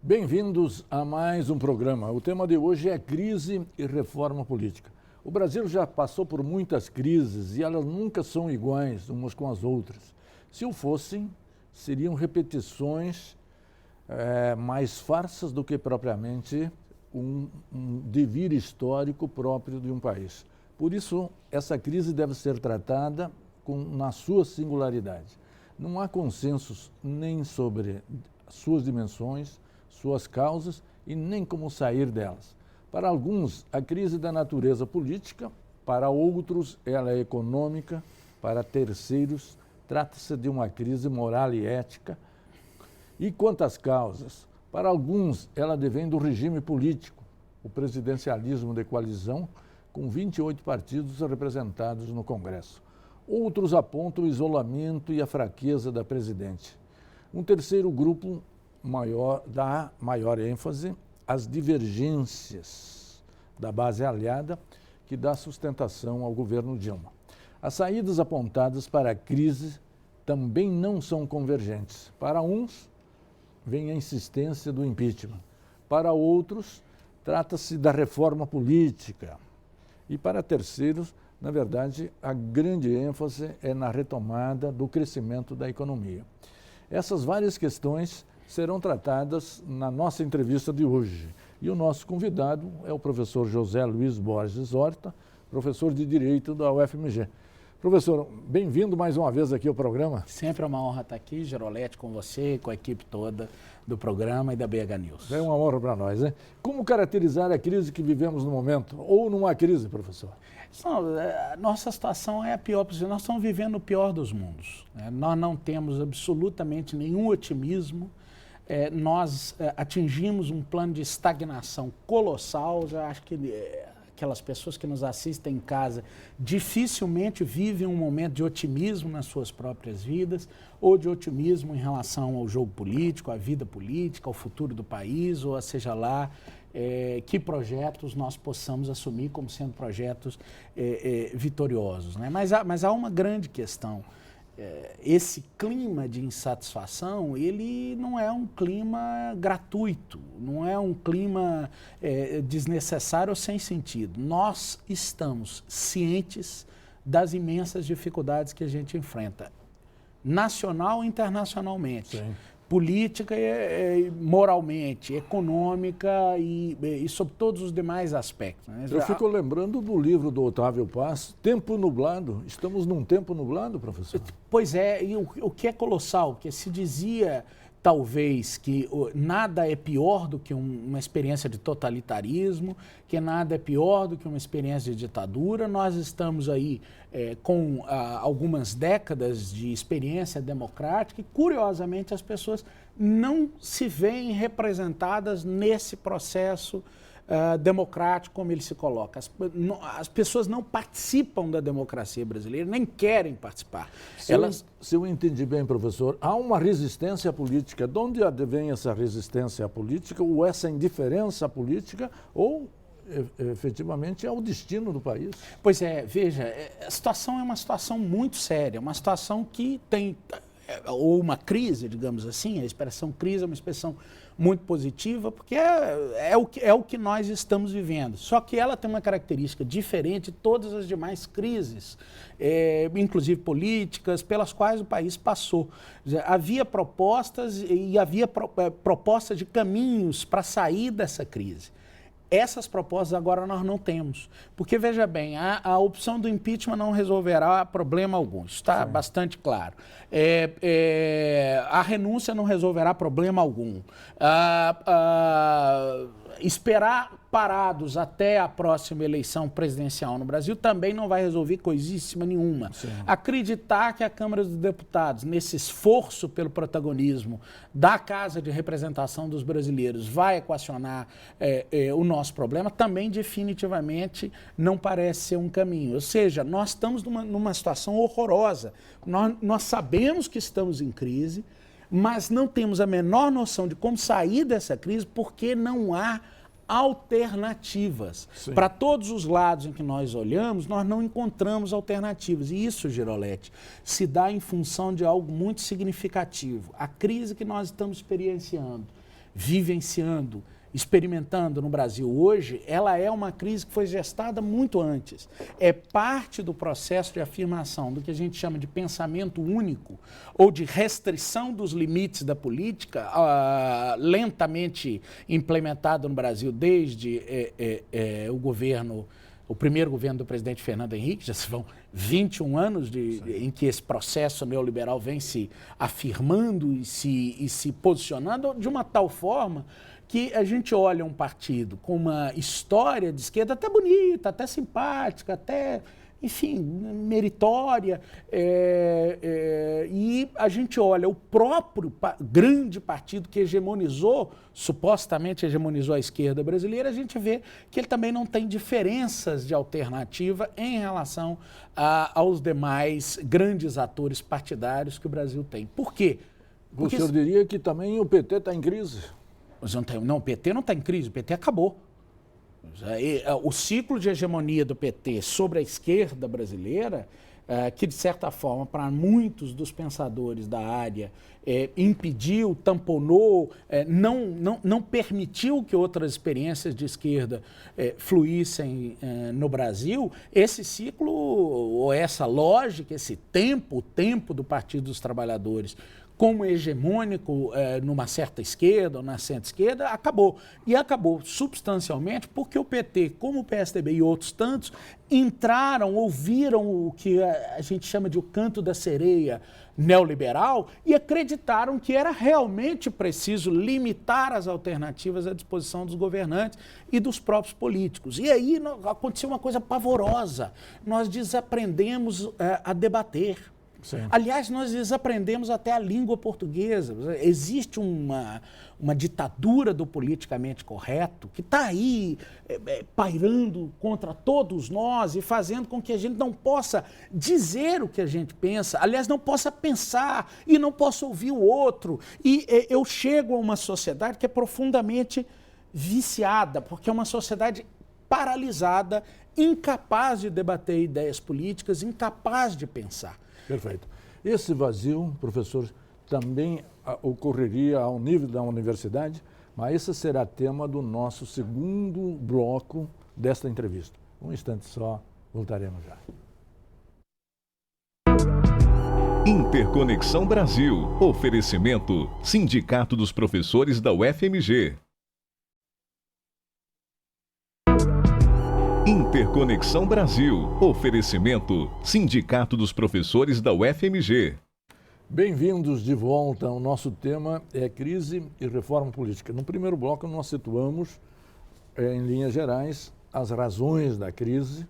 Bem-vindos a mais um programa. O tema de hoje é crise e reforma política. O Brasil já passou por muitas crises e elas nunca são iguais umas com as outras. Se o fossem, seriam repetições mais farsas do que propriamente um devir histórico próprio de um país. Por isso, essa crise deve ser tratada na sua singularidade. Não há consensos nem sobre suas dimensões, suas causas e nem como sair delas. Para alguns, a crise da natureza política, para outros, ela é econômica, para terceiros, trata-se de uma crise moral e ética. E quanto às causas, para alguns, ela advém do regime político, o presidencialismo de coalizão, com 28 partidos representados no Congresso. Outros apontam o isolamento e a fraqueza da presidente. Um terceiro grupo dá maior ênfase às divergências da base aliada que dá sustentação ao governo Dilma. As saídas apontadas para a crise também não são convergentes. Para uns, vem a insistência do impeachment. Para outros, trata-se da reforma política. E para terceiros, na verdade, a grande ênfase é na retomada do crescimento da economia. Essas várias questões serão tratadas na nossa entrevista de hoje. E o nosso convidado é o professor José Luiz Borges Horta, professor de Direito da UFMG. Professor, bem-vindo mais uma vez aqui ao programa. Sempre é uma honra estar aqui, Girolete, com você, com a equipe toda do programa e da BH News. É uma honra para nós, né? Como caracterizar a crise que vivemos no momento? Ou não há crise, professor? A nossa situação é a pior possível. Nós estamos vivendo o pior dos mundos. Nós não temos absolutamente nenhum otimismo. Nós atingimos um plano de estagnação colossal. Já acho que aquelas pessoas que nos assistem em casa dificilmente vivem um momento de otimismo nas suas próprias vidas ou de otimismo em relação ao jogo político, à vida política, ao futuro do país, ou seja lá que projetos nós possamos assumir como sendo projetos vitoriosos, né? Mas há uma grande questão. Esse clima de insatisfação, ele não é um clima gratuito, não é um clima desnecessário ou sem sentido. Nós estamos cientes das imensas dificuldades que a gente enfrenta, nacional e internacionalmente. Sim. Política e moralmente, econômica e sobre todos os demais aspectos, né? Eu fico lembrando do livro do Otávio Paz, Tempo Nublado. Estamos num tempo nublado, professor? Pois é, e o que é colossal, que se dizia talvez que nada é pior do que uma experiência de totalitarismo, que nada é pior do que uma experiência de ditadura. Nós estamos aí com algumas décadas de experiência democrática e, curiosamente, as pessoas não se veem representadas nesse processo democrático como ele se coloca. As pessoas não participam da democracia brasileira, nem querem participar. Se eu entendi bem, professor, há uma resistência política. De onde advém essa resistência política, ou essa indiferença política, ou efetivamente é o destino do país? Pois é, veja, a situação é uma situação muito séria, uma situação que tem, ou uma crise, digamos assim, a expressão crise é uma expressão muito positiva, porque é o que nós estamos vivendo. Só que ela tem uma característica diferente de todas as demais crises, inclusive políticas, pelas quais o país passou. Havia propostas e havia propostas de caminhos para sair dessa crise. Essas propostas agora nós não temos, porque, veja bem, a opção do impeachment não resolverá problema algum, isso está bastante claro. A renúncia não resolverá problema algum. Esperar parados até a próxima eleição presidencial no Brasil também não vai resolver coisíssima nenhuma. Sim. Acreditar que a Câmara dos Deputados, nesse esforço pelo protagonismo da Casa de Representação dos Brasileiros, vai equacionar o nosso problema, também definitivamente não parece ser um caminho. Ou seja, nós estamos numa situação horrorosa. Nós sabemos que estamos em crise, mas não temos a menor noção de como sair dessa crise porque não há alternativas. Para todos os lados em que nós olhamos, nós não encontramos alternativas. E isso, Girolete, se dá em função de algo muito significativo. A crise que nós estamos experienciando vivenciando, experimentando no Brasil hoje, ela é uma crise que foi gestada muito antes. É parte do processo de afirmação do que a gente chama de pensamento único ou de restrição dos limites da política, lentamente implementado no Brasil desde o primeiro governo do presidente Fernando Henrique. Já se vão 21 anos em que esse processo neoliberal vem se afirmando e se posicionando de uma tal forma que a gente olha um partido com uma história de esquerda até bonita, até simpática, até, enfim, meritória, e a gente olha o próprio grande partido que supostamente hegemonizou a esquerda brasileira, a gente vê que ele também não tem diferenças de alternativa em relação aos demais grandes atores partidários que o Brasil tem. Por quê? Porque o senhor diria que também o PT está em crise? Não, o PT não está em crise, o PT acabou. O ciclo de hegemonia do PT sobre a esquerda brasileira, que de certa forma, para muitos dos pensadores da área, impediu, tamponou, não permitiu que outras experiências de esquerda fluíssem no Brasil, esse ciclo, ou essa lógica, esse tempo, o tempo do Partido dos Trabalhadores como hegemônico numa certa esquerda ou na centro-esquerda, acabou. E acabou substancialmente porque o PT, como o PSDB e outros tantos, ouviram o que a gente chama de o canto da sereia neoliberal e acreditaram que era realmente preciso limitar as alternativas à disposição dos governantes e dos próprios políticos. E aí aconteceu uma coisa pavorosa. Nós desaprendemos a debater. Sim. Aliás, nós desaprendemos até a língua portuguesa. Existe uma ditadura do politicamente correto que está aí pairando contra todos nós e fazendo com que a gente não possa dizer o que a gente pensa, aliás, não possa pensar e não possa ouvir o outro. E eu chego a uma sociedade que é profundamente viciada, porque é uma sociedade paralisada, incapaz de debater ideias políticas, incapaz de pensar. Perfeito. Esse vazio, professor, também ocorreria ao nível da universidade, mas esse será tema do nosso segundo bloco desta entrevista. Um instante só, voltaremos já. Interconexão Brasil. Oferecimento: Sindicato dos Professores da UFMG. Interconexão Brasil. Oferecimento: Sindicato dos Professores da UFMG. Bem-vindos de volta. O nosso tema é crise e reforma política. No primeiro bloco, nós situamos, em linhas gerais, as razões da crise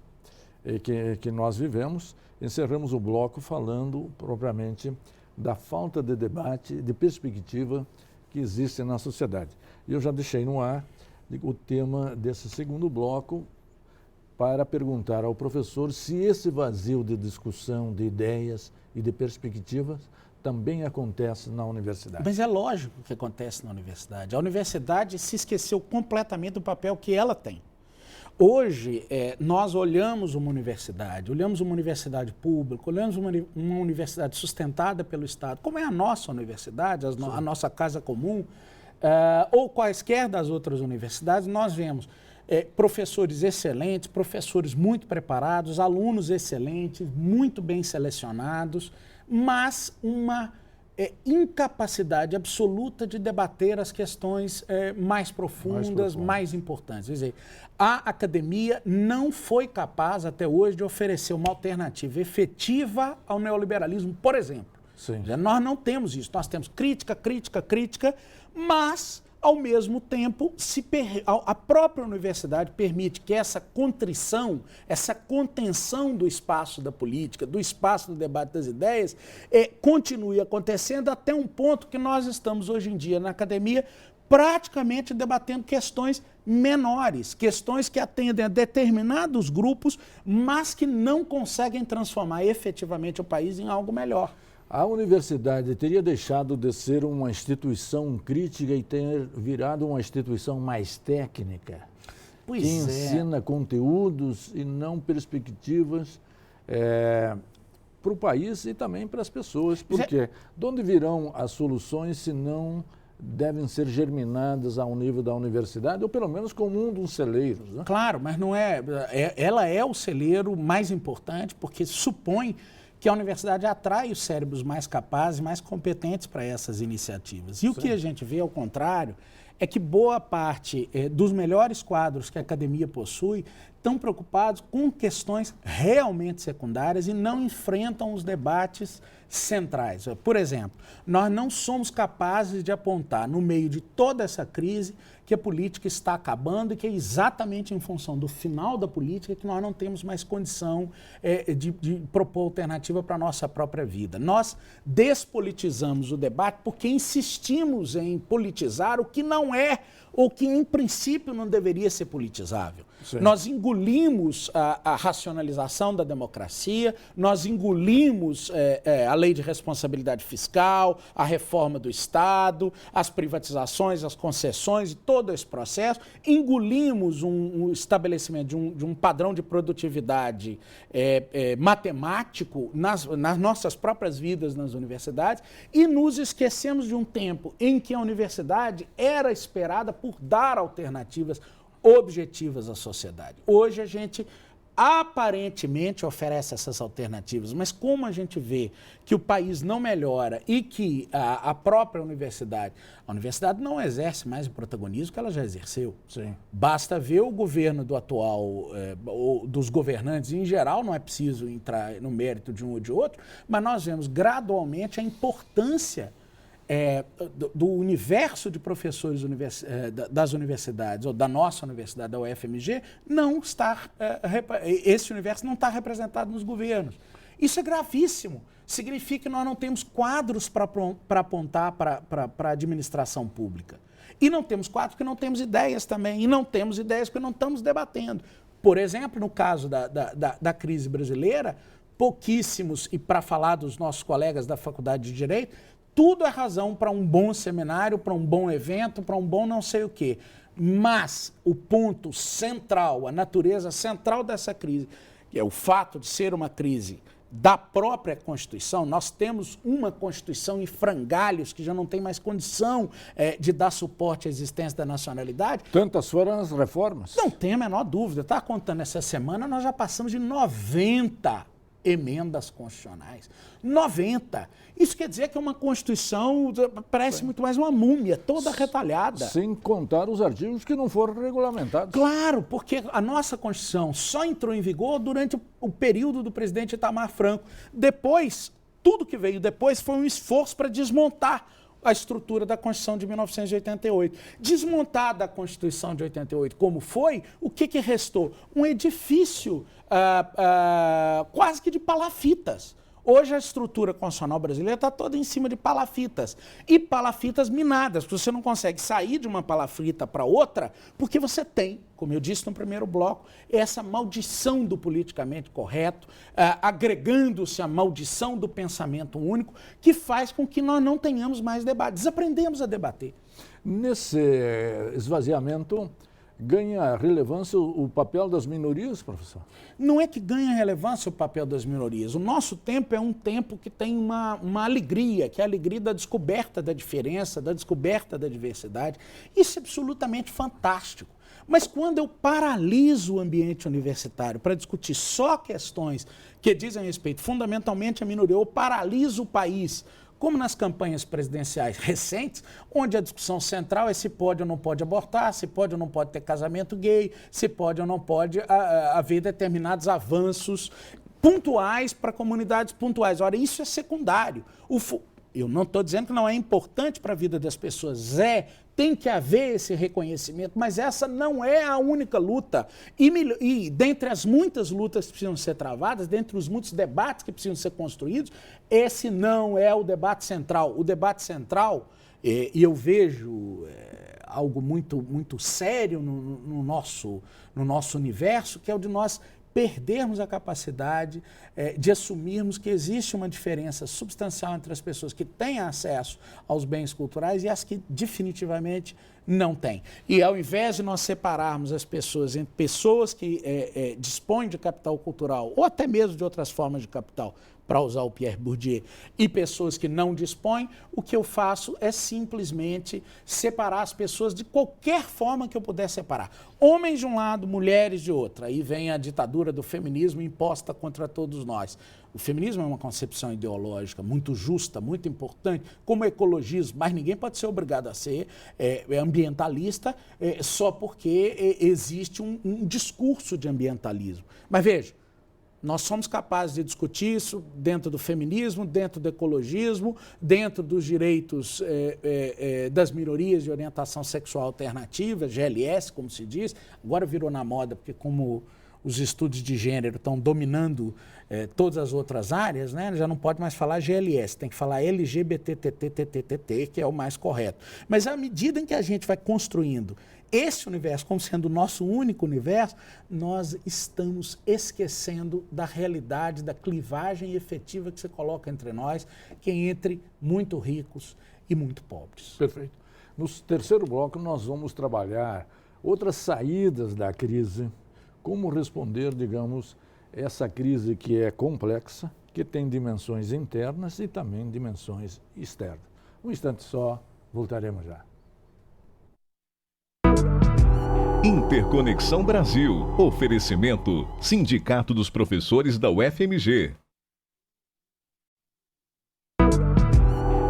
que nós vivemos. Encerramos o bloco falando, propriamente, da falta de debate, de perspectiva que existe na sociedade. E eu já deixei no ar o tema desse segundo bloco, para perguntar ao professor se esse vazio de discussão, de ideias e de perspectivas também acontece na universidade. Mas é lógico que acontece na universidade. A universidade se esqueceu completamente do papel que ela tem. Hoje, nós olhamos uma universidade pública, olhamos uma universidade sustentada pelo Estado, como é a nossa universidade, a nossa casa comum, ou quaisquer das outras universidades, nós vemos professores excelentes, professores muito preparados, alunos excelentes, muito bem selecionados, mas uma incapacidade absoluta de debater as questões mais profundas, mais importantes. Quer dizer, a academia não foi capaz até hoje de oferecer uma alternativa efetiva ao neoliberalismo, por exemplo. Sim. Nós não temos isso, nós temos crítica, mas ao mesmo tempo, a própria universidade permite que essa contrição, essa contenção do espaço da política, do espaço do debate das ideias, continue acontecendo até um ponto que nós estamos hoje em dia na academia praticamente debatendo questões menores, questões que atendem a determinados grupos, mas que não conseguem transformar efetivamente o país em algo melhor. A universidade teria deixado de ser uma instituição crítica e ter virado uma instituição mais técnica, que ensina conteúdos e não perspectivas para o país e também para as pessoas. Porque de onde virão as soluções se não devem ser germinadas ao nível da universidade, ou pelo menos como um dos celeiros, né? Claro, mas não ela é o celeiro mais importante, porque supõe que a universidade atrai os cérebros mais capazes, mais competentes para essas iniciativas. E o que a gente vê, ao contrário, é que boa parte dos melhores quadros que a academia possui estão preocupados com questões realmente secundárias e não enfrentam os debates centrais. Por exemplo, nós não somos capazes de apontar no meio de toda essa crise que a política está acabando e que é exatamente em função do final da política que nós não temos mais condição de propor alternativa para a nossa própria vida. Nós despolitizamos o debate porque insistimos em politizar o que não é ou que, em princípio, não deveria ser politizável. Sim. Nós engolimos a racionalização da democracia, nós engolimos a lei de responsabilidade fiscal, a reforma do Estado, as privatizações, as concessões, todo esse processo, engolimos um estabelecimento de um padrão de produtividade matemático nas nossas próprias vidas nas universidades e nos esquecemos de um tempo em que a universidade era esperada por dar alternativas objetivas à sociedade. Hoje a gente aparentemente oferece essas alternativas, mas como a gente vê que o país não melhora e que a própria universidade, a universidade não exerce mais o protagonismo que ela já exerceu. Sim. Basta ver o governo do atual, ou dos governantes em geral, não é preciso entrar no mérito de um ou de outro, mas nós vemos gradualmente a importância do universo de professores das universidades, ou da nossa universidade, da UFMG, não estar, esse universo não está representado nos governos. Isso é gravíssimo. Significa que nós não temos quadros para apontar para a administração pública. E não temos quadros porque não temos ideias também, e não temos ideias porque não estamos debatendo. Por exemplo, no caso da crise brasileira, pouquíssimos, e para falar dos nossos colegas da Faculdade de Direito, tudo é razão para um bom seminário, para um bom evento, para um bom não sei o quê. Mas o ponto central, a natureza central dessa crise, que é o fato de ser uma crise da própria Constituição, nós temos uma Constituição em frangalhos que já não tem mais condição de dar suporte à existência da nacionalidade. Tantas foram as reformas? Não tem a menor dúvida. Estava contando essa semana, nós já passamos de 90 emendas constitucionais. 90. Isso quer dizer que é uma Constituição, parece muito mais uma múmia, toda retalhada. Sem contar os artigos que não foram regulamentados. Claro, porque a nossa Constituição só entrou em vigor durante o período do presidente Itamar Franco. Depois, tudo que veio depois foi um esforço para desmontar a estrutura da Constituição de 1988. Desmontada a Constituição de 88 como foi, o que restou? Um edifício quase que de palafitas. Hoje a estrutura constitucional brasileira está toda em cima de palafitas. E palafitas minadas, porque você não consegue sair de uma palafita para outra, porque você tem, como eu disse no primeiro bloco, essa maldição do politicamente correto, agregando-se à maldição do pensamento único, que faz com que nós não tenhamos mais debate. Desaprendemos a debater. Nesse esvaziamento, ganha relevância o papel das minorias, professor? Não é que ganha relevância o papel das minorias. O nosso tempo é um tempo que tem uma alegria, que é a alegria da descoberta da diferença, da descoberta da diversidade. Isso é absolutamente fantástico. Mas quando eu paraliso o ambiente universitário para discutir só questões que dizem respeito fundamentalmente à minoria, eu paraliso o país, como nas campanhas presidenciais recentes, onde a discussão central é se pode ou não pode abortar, se pode ou não pode ter casamento gay, se pode ou não pode haver determinados avanços pontuais para comunidades pontuais. Ora, isso é secundário. Eu não estou dizendo que não é importante para a vida das pessoas, tem que haver esse reconhecimento, mas essa não é a única luta. E dentre as muitas lutas que precisam ser travadas, dentre os muitos debates que precisam ser construídos, esse não é o debate central. O debate central, e eu vejo algo muito, muito sério no nosso universo, que é o de nós perdermos a capacidade de assumirmos que existe uma diferença substancial entre as pessoas que têm acesso aos bens culturais e as que definitivamente não têm. E ao invés de nós separarmos as pessoas entre pessoas que dispõem de capital cultural ou até mesmo de outras formas de capital para usar o Pierre Bourdieu, e pessoas que não dispõem, o que eu faço é simplesmente separar as pessoas de qualquer forma que eu puder separar. Homens de um lado, mulheres de outro. Aí vem a ditadura do feminismo imposta contra todos nós. O feminismo é uma concepção ideológica muito justa, muito importante, como o ecologismo, mas ninguém pode ser obrigado a ser ambientalista só porque existe um discurso de ambientalismo. Mas veja, nós somos capazes de discutir isso dentro do feminismo, dentro do ecologismo, dentro dos direitos das minorias de orientação sexual alternativa, GLS, como se diz. Agora virou na moda, porque como os estudos de gênero estão dominando todas as outras áreas, né? Já não pode mais falar GLS, tem que falar LGBTTTTTT, que é o mais correto. Mas à medida em que a gente vai construindo esse universo como sendo o nosso único universo, nós estamos esquecendo da realidade, da clivagem efetiva que se coloca entre nós, que é entre muito ricos e muito pobres. Perfeito. No terceiro bloco, nós vamos trabalhar outras saídas da crise, como responder, digamos, essa crise que é complexa, que tem dimensões internas e também dimensões externas. Um instante só, voltaremos já. Interconexão Brasil. Oferecimento: Sindicato dos Professores da UFMG.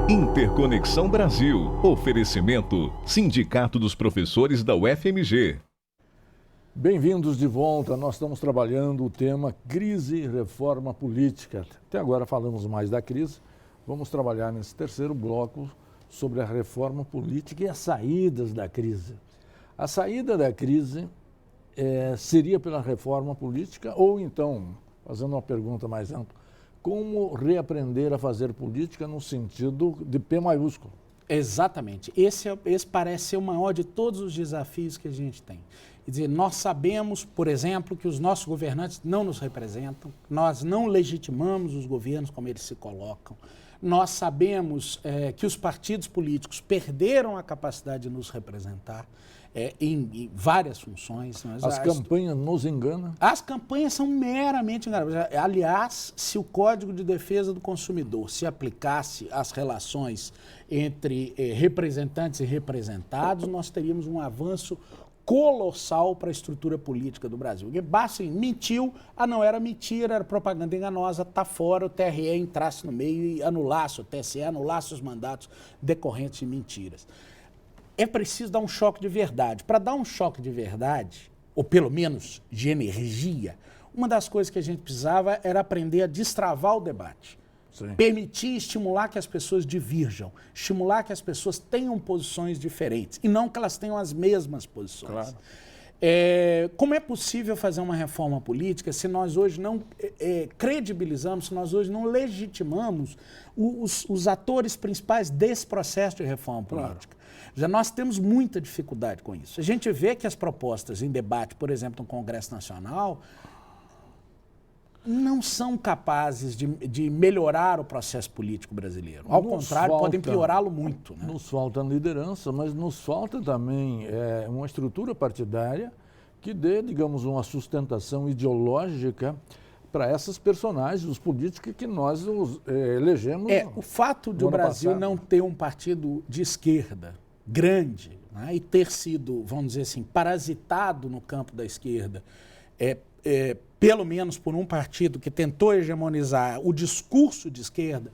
Interconexão Brasil. Oferecimento: Sindicato dos Professores da UFMG. Bem-vindos de volta. Nós estamos trabalhando o tema crise e reforma política. Até agora falamos mais da crise. Vamos trabalhar nesse terceiro bloco sobre a reforma política e as saídas da crise. A saída da crise seria pela reforma política ou então, fazendo uma pergunta mais ampla, como reaprender a fazer política no sentido de P maiúsculo? Exatamente. Esse parece ser o maior de todos os desafios que a gente tem. Quer dizer, nós sabemos, por exemplo, que os nossos governantes não nos representam, nós não legitimamos os governos como eles se colocam, nós sabemos que os partidos políticos perderam a capacidade de nos representar em várias funções. As campanhas nos enganam? As campanhas são meramente enganadoras. Aliás, se o Código de Defesa do Consumidor se aplicasse às relações entre representantes e representados, nós teríamos um avanço colossal para a estrutura política do Brasil. Porque basta, mentiu, não era mentira, era propaganda enganosa, está fora, o TRE entrasse no meio e anulasse, o TSE anulasse os mandatos decorrentes de mentiras. É preciso dar um choque de verdade. Para dar um choque de verdade, ou pelo menos de energia, uma das coisas que a gente precisava era aprender a destravar o debate. Sim. Permitir, estimular que as pessoas divirjam, estimular que as pessoas tenham posições diferentes e não que elas tenham as mesmas posições. Claro. Como é possível fazer uma reforma política se nós hoje não credibilizamos, se nós hoje não legitimamos os atores principais desse processo de reforma política? Claro. Já nós temos muita dificuldade com isso. A gente vê que as propostas em debate, por exemplo, no Congresso Nacional, não são capazes de melhorar o processo político brasileiro. Ao contrário, podem piorá-lo muito. Né? Nos falta liderança, mas nos falta também uma estrutura partidária que dê, digamos, uma sustentação ideológica para essas personagens, os políticos que nós elegemos. O fato de o Brasil não ter um partido de esquerda grande, né, e ter sido, vamos dizer assim, parasitado no campo da esquerda, pelo menos por um partido que tentou hegemonizar o discurso de esquerda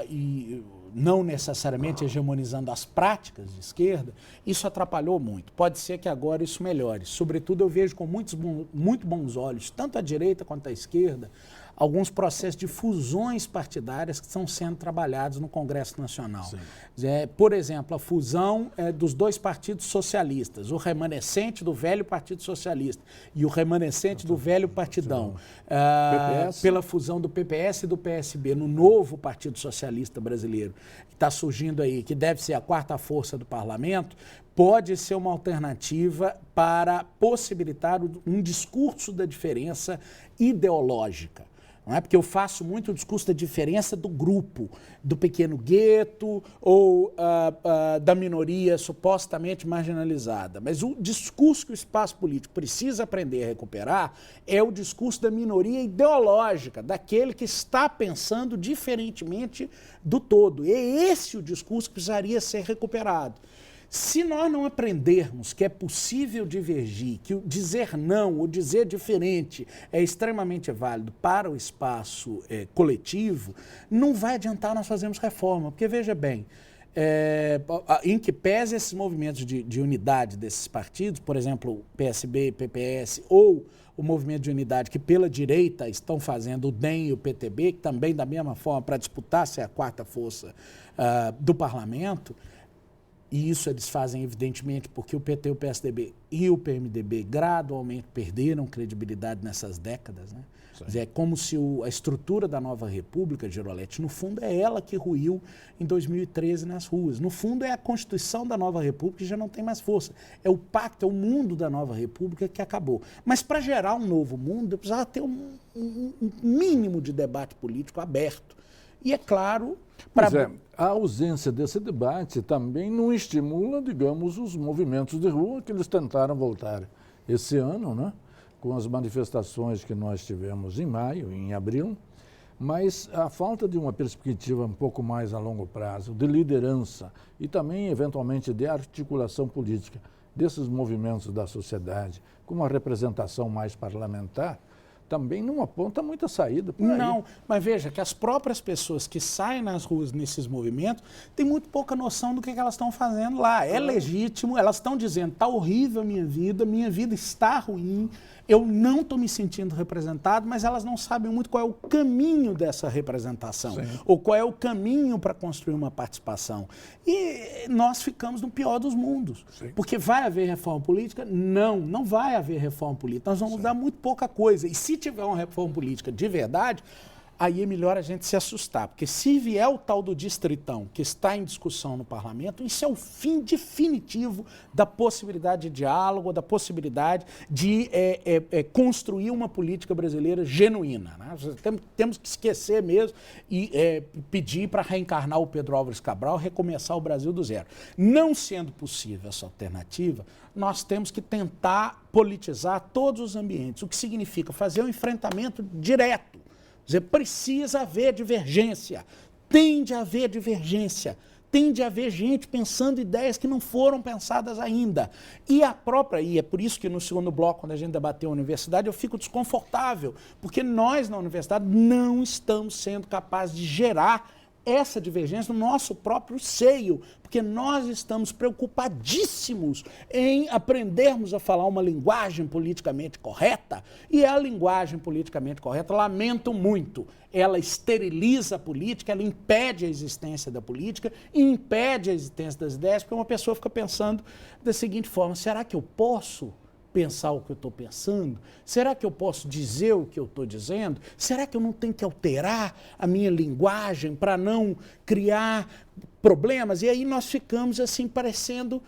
e não necessariamente hegemonizando as práticas de esquerda, isso atrapalhou muito. Pode ser que agora isso melhore. Sobretudo, eu vejo com muito bons olhos, tanto a direita quanto a esquerda, alguns processos de fusões partidárias que estão sendo trabalhados no Congresso Nacional. Por exemplo, a fusão dos dois partidos socialistas, o remanescente do velho Partido Socialista e o remanescente do velho Partidão, pela fusão do PPS e do PSB no novo Partido Socialista Brasileiro, que está surgindo aí, que deve ser a quarta força do parlamento, pode ser uma alternativa para possibilitar um discurso da diferença ideológica. Não é porque eu faço muito o discurso da diferença do grupo, do pequeno gueto ou da minoria supostamente marginalizada. Mas o discurso que o espaço político precisa aprender a recuperar é o discurso da minoria ideológica, daquele que está pensando diferentemente do todo. E é esse o discurso que precisaria ser recuperado. Se nós não aprendermos que é possível divergir, que o dizer não ou dizer diferente é extremamente válido para o espaço coletivo, não vai adiantar nós fazermos reforma. Porque, veja bem, em que pese esses movimentos de unidade desses partidos, por exemplo, PSB, PPS ou o movimento de unidade que pela direita estão fazendo o DEM e o PTB, que também da mesma forma para disputar ser a quarta força do parlamento. E isso eles fazem, evidentemente, porque o PT, o PSDB e o PMDB gradualmente perderam credibilidade nessas décadas, né? Quer dizer, é como se a estrutura da nova república, Girolete, no fundo é ela que ruiu em 2013 nas ruas. No fundo é a Constituição da nova república que já não tem mais força. É o pacto, é o mundo da nova república que acabou. Mas para gerar um novo mundo, precisava ter um mínimo de debate político aberto. E é claro... Pois é, a ausência desse debate também não estimula, digamos, os movimentos de rua que eles tentaram voltar esse ano, né? Com as manifestações que nós tivemos em maio, em abril, mas a falta de uma perspectiva um pouco mais a longo prazo, de liderança e também, eventualmente, de articulação política desses movimentos da sociedade, com uma representação mais parlamentar, também não aponta muita saída por aí. Não, mas veja que as próprias pessoas que saem nas ruas nesses movimentos têm muito pouca noção do que elas estão fazendo lá. É legítimo, elas estão dizendo, está horrível a minha vida está ruim, eu não estou me sentindo representado, mas elas não sabem muito qual é o caminho dessa representação, sim, ou qual é o caminho para construir uma participação. E nós ficamos no pior dos mundos. Sim. Porque vai haver reforma política? Não vai haver reforma política. Nós vamos mudar muito pouca coisa. E se tiver uma reforma política de verdade, aí é melhor a gente se assustar, porque se vier o tal do distritão que está em discussão no parlamento, isso é o fim definitivo da possibilidade de diálogo, da possibilidade de construir uma política brasileira genuína, né? Temos que esquecer mesmo e pedir para reencarnar o Pedro Álvares Cabral, recomeçar o Brasil do zero. Não sendo possível essa alternativa, nós temos que tentar politizar todos os ambientes, o que significa fazer um enfrentamento direto. Quer dizer, precisa haver divergência, tende a haver divergência, tende a haver gente pensando ideias que não foram pensadas ainda. E é por isso que no segundo bloco, quando a gente debateu a universidade, eu fico desconfortável, porque nós na universidade não estamos sendo capazes de gerar essa divergência no nosso próprio seio, porque nós estamos preocupadíssimos em aprendermos a falar uma linguagem politicamente correta, e a linguagem politicamente correta, lamento muito, ela esteriliza a política, ela impede a existência da política e impede a existência das ideias, porque uma pessoa fica pensando da seguinte forma, será que eu posso pensar o que eu estou pensando? Será que eu posso dizer o que eu estou dizendo? Será que eu não tenho que alterar a minha linguagem para não criar problemas? E aí nós ficamos assim parecendo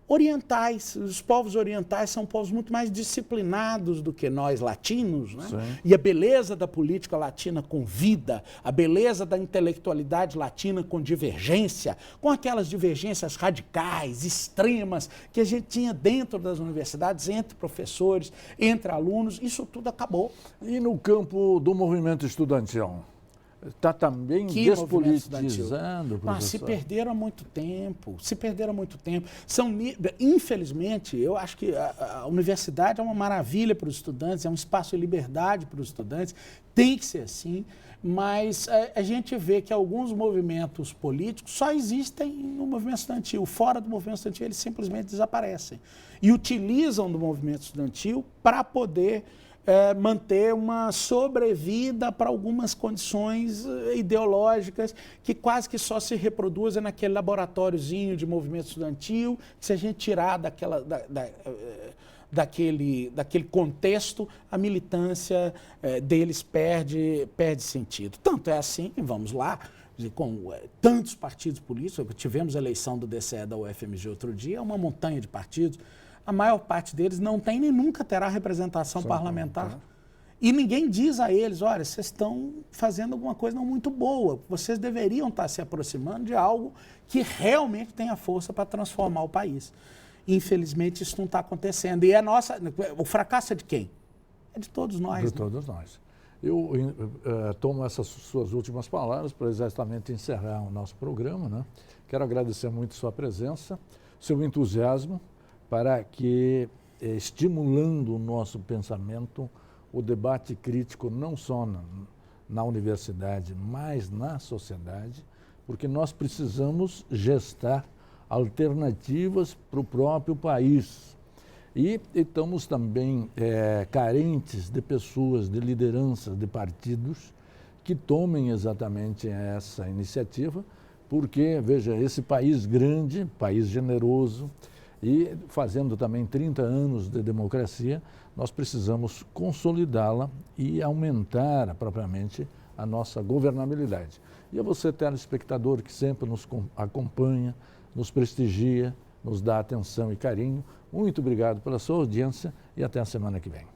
orientais. Os povos orientais são povos muito mais disciplinados do que nós latinos, né? E a beleza da política latina com vida, a beleza da intelectualidade latina com divergência, com aquelas divergências radicais, extremas, que a gente tinha dentro das universidades, entre professores, entre alunos, isso tudo acabou. E no campo do movimento estudantil? Está também despolitizando, professor? Se perderam há muito tempo, infelizmente, eu acho que a universidade é uma maravilha para os estudantes, é um espaço de liberdade para os estudantes, tem que ser assim, mas a gente vê que alguns movimentos políticos só existem no movimento estudantil, fora do movimento estudantil eles simplesmente desaparecem e utilizam do movimento estudantil para poder manter uma sobrevida para algumas condições ideológicas que quase que só se reproduzem naquele laboratóriozinho de movimento estudantil, que se a gente tirar daquele contexto, a militância deles perde sentido. Tanto é assim, vamos lá, com tantos partidos políticos, tivemos a eleição do DCE da UFMG outro dia, uma montanha de partidos, a maior parte deles não tem nem nunca terá representação parlamentar. E ninguém diz a eles, olha, vocês estão fazendo alguma coisa não muito boa, vocês deveriam estar se aproximando de algo que realmente tenha força para transformar o país. Infelizmente, isso não está acontecendo. E o fracasso é de quem? É de todos nós. De todos nós. Eu tomo essas suas últimas palavras para exatamente encerrar o nosso programa, né? Quero agradecer muito sua presença, seu entusiasmo para que, estimulando o nosso pensamento, o debate crítico não só na universidade, mas na sociedade, porque nós precisamos gestar alternativas para o próprio país. E estamos também carentes de pessoas, de lideranças, de partidos que tomem exatamente essa iniciativa, porque, veja, esse país grande, país generoso e fazendo também 30 anos de democracia, nós precisamos consolidá-la e aumentar propriamente a nossa governabilidade. E a você, telespectador, que sempre nos acompanha, nos prestigia, nos dá atenção e carinho, muito obrigado pela sua audiência e até a semana que vem.